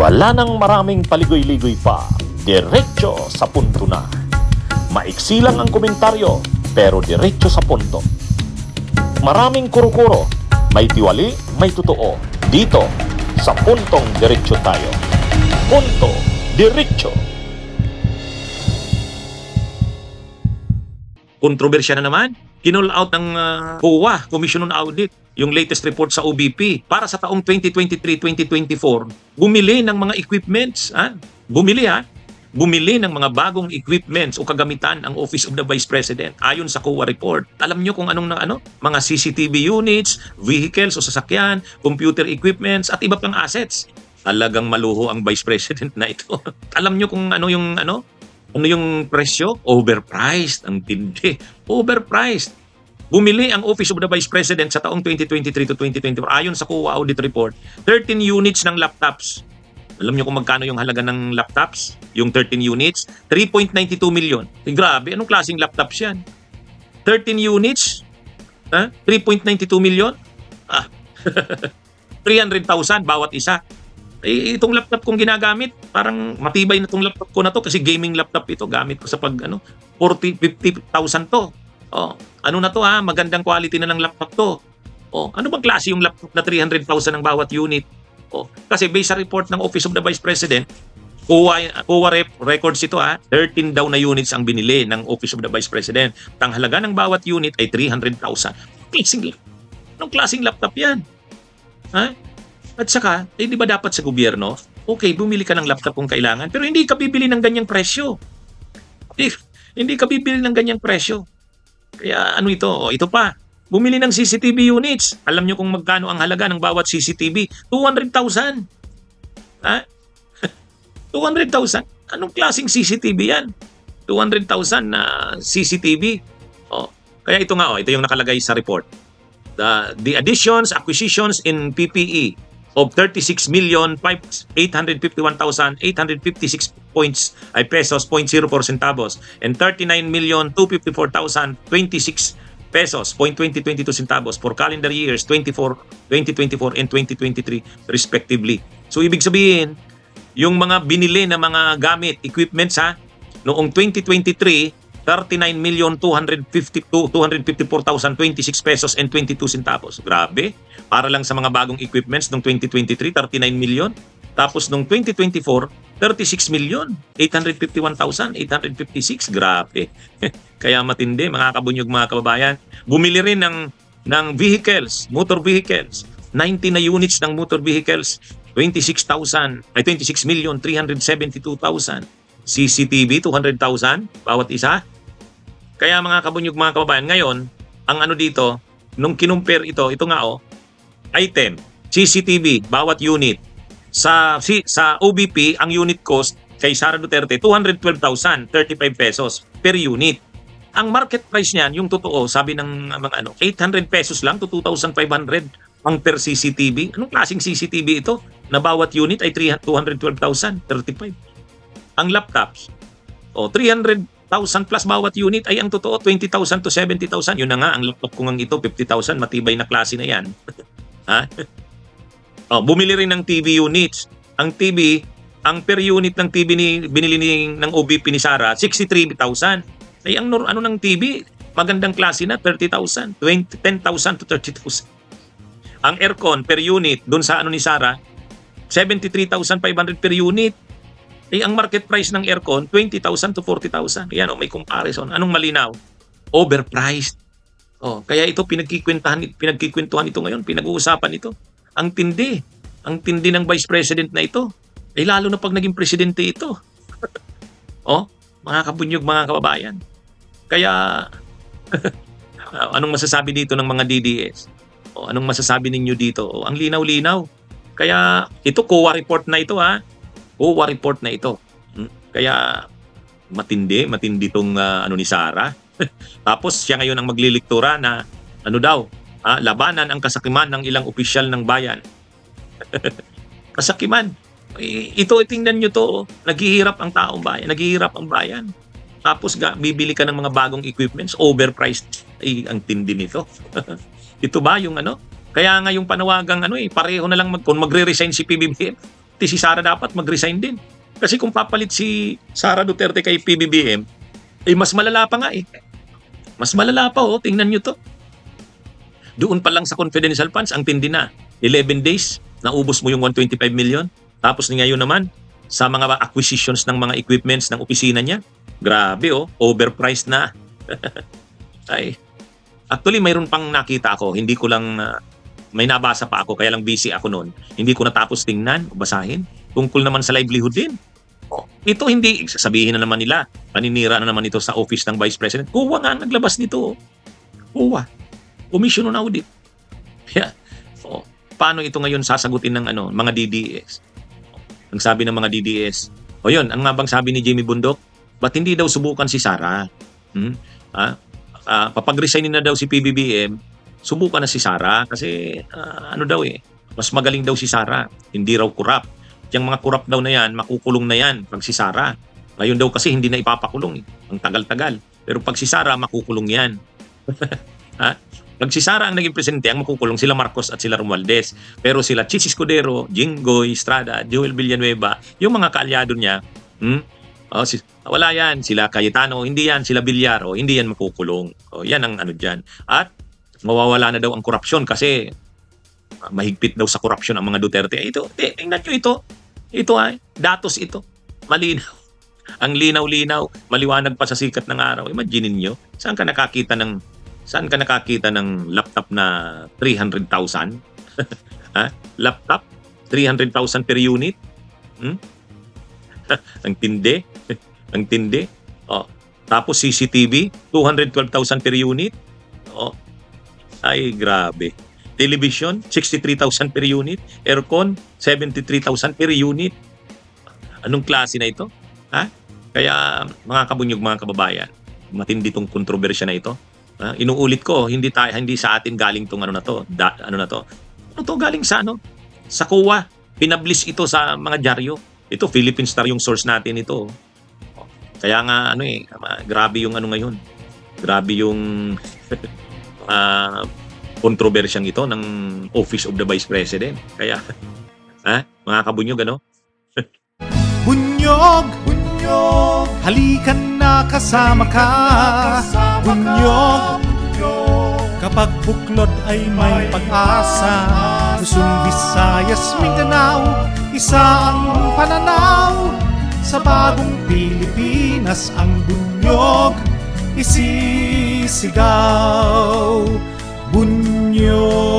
Wala nang maraming paligoy-ligoy pa, diretso sa punto na. Maiksi lang ang komentaryo, pero diretso sa punto. Maraming kuro-kuro, may tiwali, may totoo. Dito, sa Puntong Diretso tayo. Punto Diretso. Kontrobersya na naman. Kinall out ng COA, Commission on Audit, yung latest report sa OBP para sa taong 2023-2024, bumili ng mga equipments. Bumili ng mga bagong equipments o kagamitan ang Office of the Vice President ayon sa COA report. Alam nyo kung anong mga CCTV units, vehicles o sasakyan, computer equipments at iba pang assets. Talagang maluho ang Vice President na ito. Alam nyo kung ano yung presyo? Overpriced. Ang tindi. Overpriced. Bumili ang Office of the Vice President sa taong 2023 to 2024 ayon sa COA audit report, 13 units ng laptops. Alam niyo kung magkano yung halaga ng laptops? Yung 13 units? 3.92 million. Grabe, anong klaseng laptops yan? 13 units? 3.92 million? 300,000 bawat isa. Itong laptop kong ginagamit, parang matibay na itong laptop ko na to kasi gaming laptop ito. Gamit ko sa 50,000 to. Ano na to magandang quality na ng laptop to. Ano bang klase yung laptop na 300,000 ang bawat unit? Kasi based sa report ng Office of the Vice President, COA records ito 13 daw na units ang binili ng Office of the Vice President. Ang halaga ng bawat unit ay 300,000. Anong klaseng laptop yan? At saka, di ba dapat sa gobyerno, okay, bumili ka ng laptop kung kailangan, pero hindi ka bibili ng ganyang presyo. Hindi ka bibili ng ganyang presyo. Kaya ano ito? Ito pa. Bumili ng CCTV units. Alam nyo kung magkano ang halaga ng bawat CCTV? 200,000. 200,000? Anong klaseng CCTV yan? 200,000 na CCTV. Kaya ito nga, ito yung nakalagay sa report. The additions, acquisitions in PPE of 36,851,856 pesos, 0.04 centavos, and 39,254,026 pesos, 0.2022 centavos for calendar years 2024 and 2023 respectively. So ibig sabihin, yung mga binili na mga gamit, equipments noong 2023, 39,254,026 pesos and 22 centavos. Grabe. Para lang sa mga bagong equipments noong 2023, 39 million. Tapos noong 2024, 36,851,856. Grabe. Kaya matindi, mga kabunyog, mga kababayan. Bumili rin ng vehicles, motor vehicles. 90 na units ng motor vehicles. 26,372,000. CCTV, 200,000 bawat isa. Kaya mga kabunyog, mga kababayan, ngayon, ang dito, nung kinumpare ito nga item, CCTV, bawat unit. Sa OBP, ang unit cost kay Sara Duterte, 212,035 pesos per unit. Ang market price niyan, yung totoo, sabi ng mga 800 pesos lang to 2,500 ang per CCTV. Anong klaseng CCTV ito? Na bawat unit ay 212,035. Ang laptops, 300,000 plus bawat unit ay ang totoo 20,000 to 70,000. Yun na nga, ang laptop ko ng ito 50,000, matibay na klase na yan. Bumili rin ng TV units. Ang TV, ang per unit ng TV binili ng OBP ni Sara, 63,000. Ay ang ng TV, magandang klase na 30,000, 10,000 to 30,000. Ang aircon per unit doon sa ni Sara, 73,500 per unit. Ang market price ng aircon, 20,000 to 40,000. Yan, may comparison. Anong malinaw? Overpriced. Kaya ito pinagkikwentuhan ito ngayon, pinag-uusapan ito. Ang tindi ng Vice President na ito. Lalo na pag naging presidente ito. Mga kabunyog, mga kababayan. Kaya, anong masasabi dito ng mga DDS? Anong masasabi ninyo dito? Ang linaw-linaw. Kaya, ito, COA report na ito, COA report na ito. Kaya matindi itong ni Sara. Tapos siya ngayon ang magliliktura na labanan ang kasakiman ng ilang opisyal ng bayan. Kasakiman. Ito, tingnan nyo to. Naghihirap ang taong bayan. Naghihirap ang bayan. Tapos bibili ka ng mga bagong equipments, overpriced. Ang tindi nito. Ito ba yung Kaya nga yung panawagang pareho na lang kung magre-resign si PBBM, si Sara dapat mag-resign din. Kasi kung papalit si Sara Duterte kay PBBM, mas malala pa nga eh. Mas malala pa oh, tingnan nyo to. Doon pa lang sa confidential funds, ang tindi na. 11 days, naubos mo yung 125 million. Tapos ngayon naman, sa mga acquisitions ng mga equipments ng opisina niya, grabe oh, overpriced na. Ay, actually mayroon pang nakita ako, hindi ko lang, may nabasa pa ako, kaya lang busy ako noon. Hindi ko natapos tingnan, basahin. Tungkol naman sa livelihood din. Ito hindi, sasabihin na naman nila, paninira na naman ito sa office ng Vice President. Kuwa nga naglabas nito. Kuwa. Commission on Audit. Yeah. So, paano ito ngayon sasagutin ng mga DDS? Ang sabi ng mga DDS, yun, ang nga bang sabi ni Jimmy Bundok, ba't hindi daw subukan si Sara? Papag-resignin na daw si PBBM, subukan na si Sara kasi mas magaling daw si Sara, hindi raw kurap. Yung mga kurap daw na yan, makukulong na yan pag si Sara. Ngayon daw kasi hindi na ipapakulong. Ang tagal-tagal. Pero pag si Sara, makukulong yan. Pag si Sara ang naging presidente, ang makukulong sila Marcos at sila Romualdez. Pero sila Chis Escudero, Jinggoy, Estrada, Joel Villanueva, yung mga kaalyado niya, wala yan. Sila Cayetano, hindi yan. Sila Villar, hindi yan makukulong. Yan ang dyan. At mawawala na daw ang korupsyon kasi mahigpit daw sa korupsyon ang mga Duterte. Ito, tingnan nyo ito. Ito ay, datos ito. Malinaw. Ang linaw-linaw, maliwanag pa sa sikat ng araw. Imagine niyo, saan ka nakakita ng laptop na 300,000? Laptop? 300,000 per unit? Ang tindi. Ang tindi. Tapos CCTV, 212,000 per unit. Ay, grabe. Television, 63,000 per unit. Aircon, 73,000 per unit. Anong klase na ito? Kaya mga kabunyog, mga kababayan, matindi tong kontrobersya na ito. Inuulit ko, hindi sa atin galing tong ano to galing sa sa COA. Pinablis ito sa mga dyaryo. Ito Philippine Star yung source natin ito. Kaya nga grabe yung ngayon. Grabe yung kontrobersyang ito ng Office of the Vice President. Kaya mga kabunyog, Bunyog, bunyog, halikan na kasama ka. Bunyog, kapag buklod ay may pag-asa. Luzon, Visayas, Mindanao, isa ang pananaw. Sa bagong Pilipinas ang bunyog isisigaw. Bunyog.